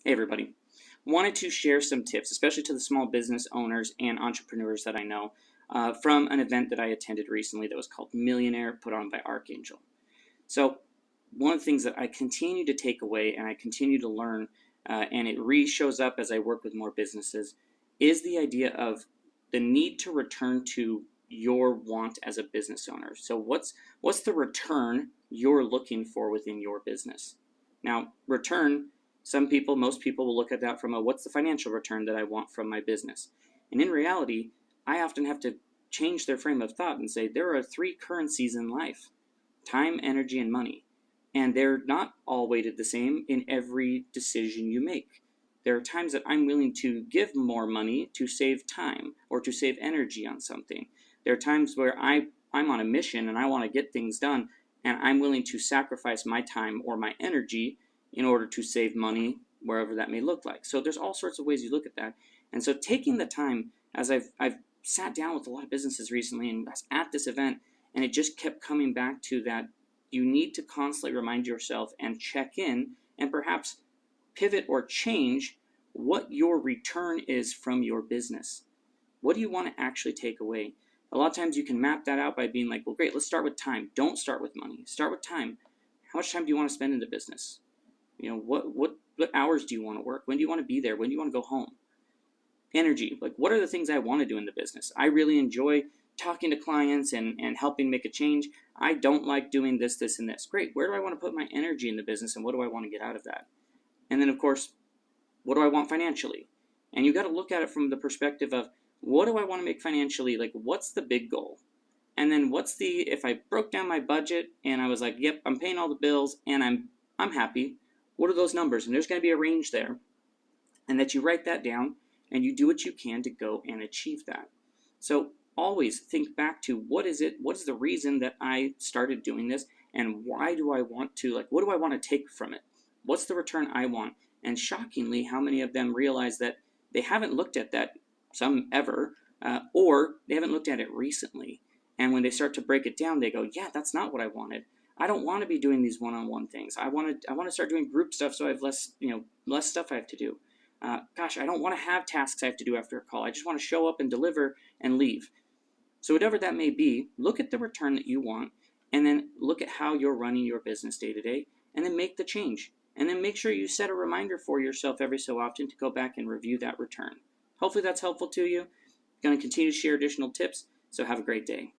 Hey everybody. Wanted to share some tips, especially to the small business owners and entrepreneurs that I know, from an event that I attended recently that was called Millionaire, put on by Archangel. So one of the things that I continue to take away and I continue to learn, and it shows up as I work with more businesses, is the idea of the need to return to your want as a business owner. So what's the return you're looking for within your business? Now, return, most people will look at that from what's the financial return that I want from my business? And in reality, I often have to change their frame of thought and say there are three currencies in life: time, energy, and money. And they're not all weighted the same in every decision you make. There are times that I'm willing to give more money to save time or to save energy on something. There are times where I'm on a mission and I want to get things done, and I'm willing to sacrifice my time or my energy in order to save money, wherever that may look like. So there's all sorts of ways you look at that. And so taking the time, as I've sat down with a lot of businesses recently and was at this event, and it just kept coming back to that you need to constantly remind yourself and check in and perhaps pivot or change what your return is from your business. What do you want to actually take away? A lot of times you can map that out by being like, well, great, let's start with time. Don't start with money. Start with time. How much time do you want to spend in the business? What hours do you want to work? When do you want to be there? When do you want to go home? Energy, like what are the things I want to do in the business? I really enjoy talking to clients and helping make a change. I don't like doing this, this, and this. Great, where do I want to put my energy in the business and what do I want to get out of that? And then of course, what do I want financially? And you got to look at it from the perspective of what do I want to make financially? Like what's the big goal? And then if I broke down my budget and I was like, yep, I'm paying all the bills and I'm happy. What are those numbers? And there's going to be a range there. And that you write that down and you do what you can to go and achieve that. So always think back to what is the reason that I started doing this, and why do I want to, what do I want to take from it? What's the return I want? And shockingly, how many of them realize that they haven't looked at that, some ever, or they haven't looked at it recently. And when they start to break it down, they go, yeah, that's not what I wanted. I don't want to be doing these one-on-one things. I want to start doing group stuff so I have less stuff I have to do. Gosh, I don't want to have tasks I have to do after a call. I just want to show up and deliver and leave. So whatever that may be, look at the return that you want, and then look at how you're running your business day to day, and then make the change. And then make sure you set a reminder for yourself every so often to go back and review that return. Hopefully that's helpful to you. I'm going to continue to share additional tips, so have a great day.